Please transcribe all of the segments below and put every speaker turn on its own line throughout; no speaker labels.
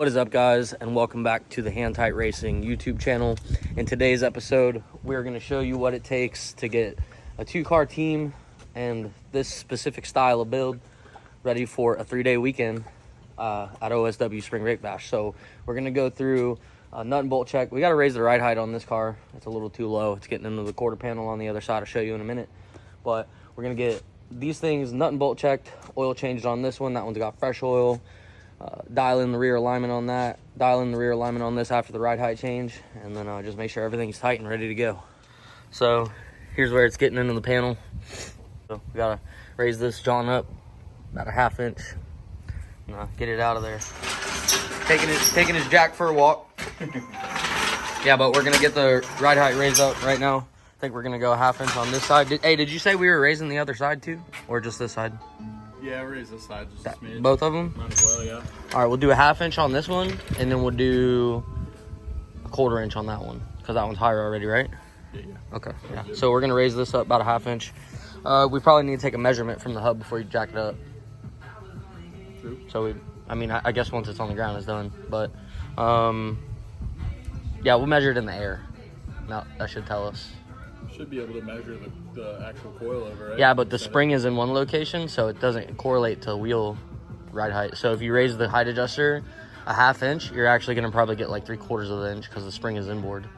What is up, guys, and welcome back to the Hand Tight Racing YouTube channel. In today's episode, we're going to show you what it takes to get a two-car team and this specific style of build ready for a 3-day weekend at OSW Spring Break Bash. So we're going to go through a nut and bolt check. We got to raise the ride height on this car. It's a little too low. It's getting into the quarter panel on the other side. I'll show you in a minute. But we're going to get these things nut and bolt checked, oil changed on this one. That one's got fresh oil. Dial in the rear alignment on that, dial in the rear alignment on this after the ride height change, and then just make sure everything's tight and ready to go. So here's where it's getting into the panel. So we gotta raise this John up about a 1/2 inch, get it out of there. Taking his jack for a walk. Yeah, but we're gonna get the ride height raised up right now. I think we're gonna go a 1/2 inch on this side. Did you say we were raising the other side too, or just this side?
Yeah, raise this side just a smidge.
Both of them?
Might as well, yeah.
All right, we'll do a 1/2 inch on this one, and then we'll do a 1/4 inch on that one, because that one's higher already, right?
Yeah.
Okay, yeah. So we're going to raise this up about a 1/2 inch. We probably need to take a measurement from the hub before you jack it up.
True.
So, I guess once it's on the ground, it's done. But, yeah, we'll measure it in the air. Now, that should tell us.
Should be able to measure the actual coil over, right?
Yeah, but the spring is in one location, so it doesn't correlate to wheel ride height. So if you raise the height adjuster a 1/2 inch, you're actually going to probably get like 3/4 of the inch because the spring is inboard.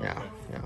Yeah,
okay.
yeah.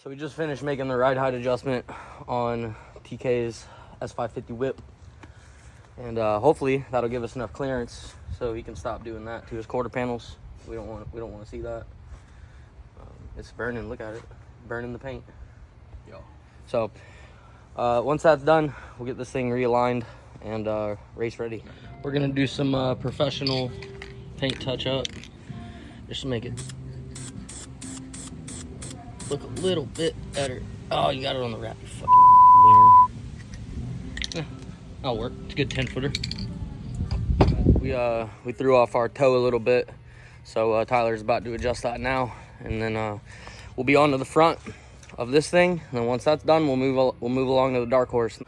So we just finished making the ride height adjustment on TK's S550 whip, and hopefully that'll give us enough clearance so he can stop doing that to his quarter panels. We don't want to see that. It's burning. Look at it, burning the paint.
Yo.
So once that's done, we'll get this thing realigned and race ready. We're gonna do some professional paint touch up just to make it look a little bit better. Oh, you got it on the wrap, you fucking winner. That'll work. It's a good 10-footer. We threw off our toe a little bit, so Tyler's about to adjust that now, and then we'll be on to the front of this thing. And then once that's done, we'll move along to the dark horse.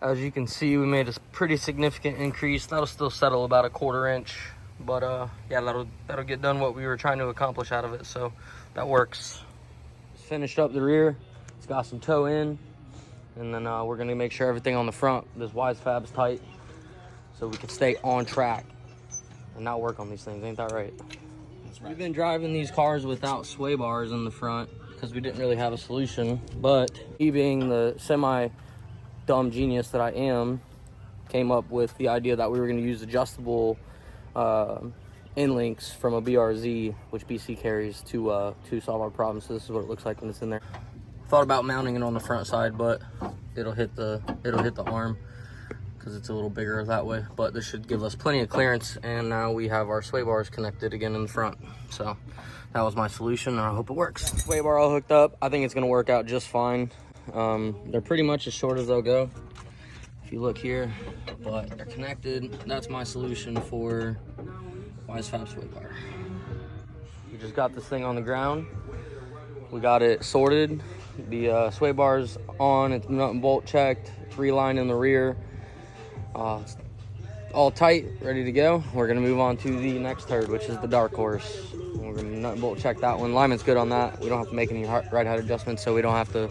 As you can see, we made a pretty significant increase. That'll still settle about a 1/4 inch, but yeah, that'll get done what we were trying to accomplish out of it. So that works. Finished up the rear. It's got some toe in, and then we're gonna make sure everything on the front, this wise fab's tight, so we can stay on track and not work on these things. Ain't that right? That's right. We've been driving these cars without sway bars in the front because we didn't really have a solution, but me being the semi-dumb genius that I am, came up with the idea that we were gonna use adjustable end links from a BRZ, which BC carries, to solve our problem. So this is what it looks like when it's in there. Thought about mounting it on the front side, but it'll hit the arm because it's a little bigger that way. But this should give us plenty of clearance, and now we have our sway bars connected again in the front. So that was my solution, and I hope it works. Sway bar all hooked up. I think it's gonna work out just fine. They're pretty much as short as they'll go if you look here, but they're connected. That's my solution for Wisefab sway bar. We just got this thing on the ground. We got it sorted. The sway bar's on. It's nut and bolt checked. It's relined in the rear. It's all tight, ready to go. We're gonna move on to the next turd, which is the dark horse. We're gonna nut and bolt check that one. Alignment's good on that. We don't have to make any right height adjustments, so we don't have to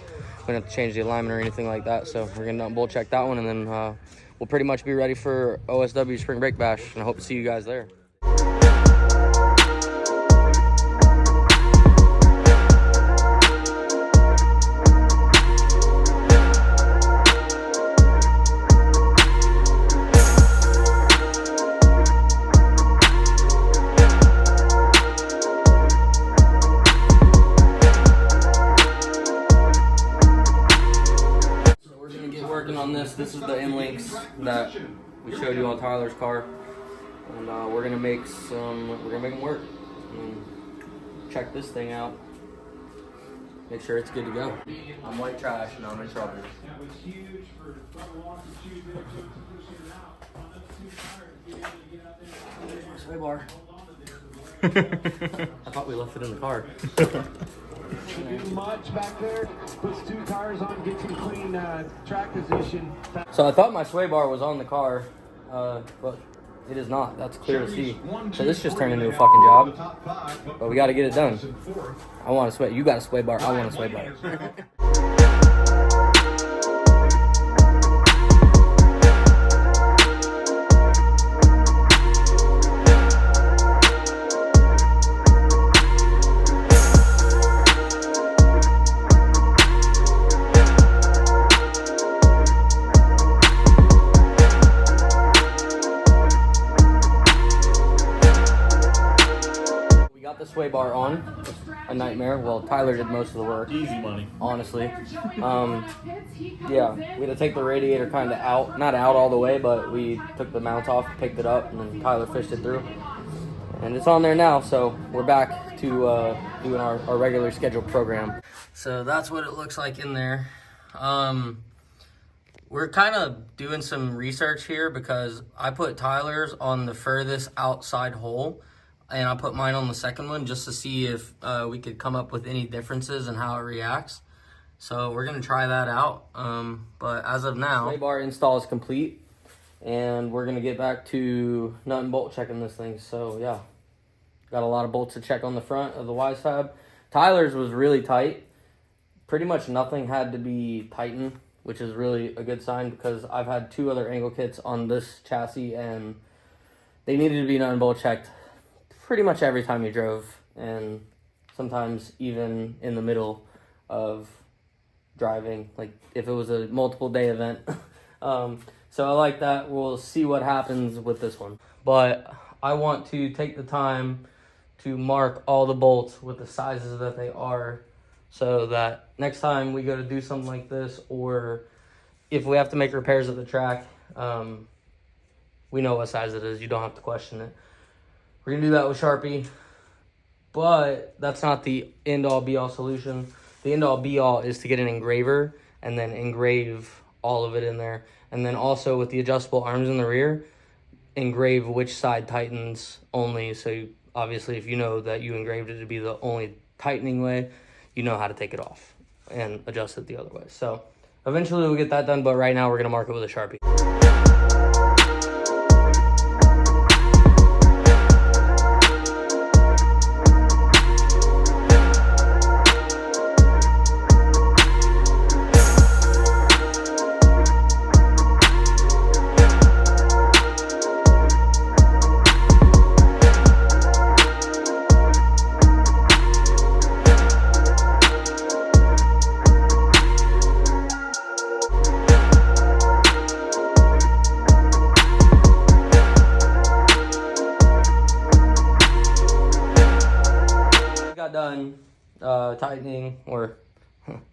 change the alignment or anything like that. So we're gonna nut and bolt check that one, and then we'll pretty much be ready for OSW Spring Break Bash, and I hope to see you guys there. On this is the end links that we showed you on Tyler's car, and we're gonna make them work and check this thing out, make sure it's good to go. I'm white trash and I'm in trouble. Sway bar. I thought we left it in the car.
Do much back there, puts 2 tires on, gets in clean track position.
So I thought my sway bar was on the car, but it is not. That's clear to see. So this just turned into a fucking job, but we got to get it done. I want a sway. You got a sway bar. I want a sway bar. Sway bar on, a nightmare. Well, Tyler did most of the work.
Easy money.
Honestly. Yeah, we had to take the radiator kind of out, not out all the way, but we took the mount off, picked it up, and then Tyler fished it through. And it's on there now, so we're back to doing our regular scheduled program. So that's what it looks like in there. We're kind of doing some research here because I put Tyler's on the furthest outside hole, and I put mine on the second one just to see if we could come up with any differences in how it reacts. So we're gonna try that out. But as of now, sway bar install is complete, and we're gonna get back to nut and bolt checking this thing. So yeah, got a lot of bolts to check on the front of the Wisefab. Tyler's was really tight. Pretty much nothing had to be tightened, which is really a good sign because I've had 2 other angle kits on this chassis, and they needed to be nut and bolt checked pretty much every time you drove, and sometimes even in the middle of driving, like if it was a multiple day event. So I like that. We'll see what happens with this one. But I want to take the time to mark all the bolts with the sizes that they are, so that next time we go to do something like this, or if we have to make repairs at the track, we know what size it is. You don't have to question it. We're gonna do that with Sharpie, but that's not the end-all be-all solution. The end-all be-all is to get an engraver and then engrave all of it in there. And then also with the adjustable arms in the rear, engrave which side tightens only. So you, obviously if you know that you engraved it to be the only tightening way, you know how to take it off and adjust it the other way. So eventually we'll get that done, but right now we're gonna mark it with a Sharpie. Done tightening or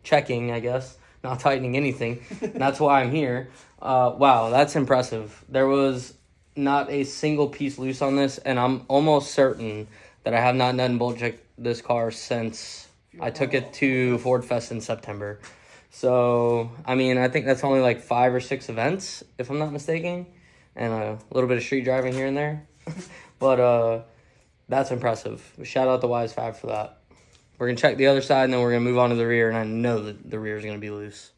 checking, I guess, not tightening anything. And that's why I'm here. Wow, that's impressive. There was not a single piece loose on this, and I'm almost certain that I have not nut and bolt checked this car since I took it to Ford Fest in September. So, I mean, I think that's only like 5 or 6 events, if I'm not mistaken, and a little bit of street driving here and there. But that's impressive. Shout out to Wise Fab for that. We're going to check the other side, and then we're going to move on to the rear, and I know that the rear is going to be loose.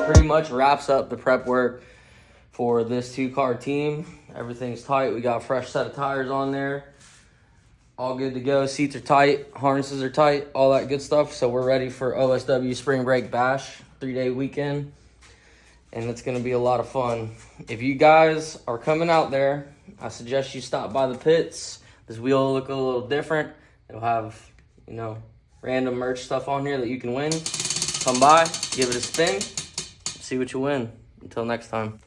Pretty much wraps up the prep work for this 2-car team. Everything's tight. We got a fresh set of tires on there. All good to go. Seats are tight. Harnesses are tight. All that good stuff. So we're ready for OSW Spring Break Bash, 3-day weekend. And it's going to be a lot of fun. If you guys are coming out there, I suggest you stop by the pits. This wheel will look a little different. It'll have, you know, random merch stuff on here that you can win. Come by, give it a spin. See what you win. Until next time.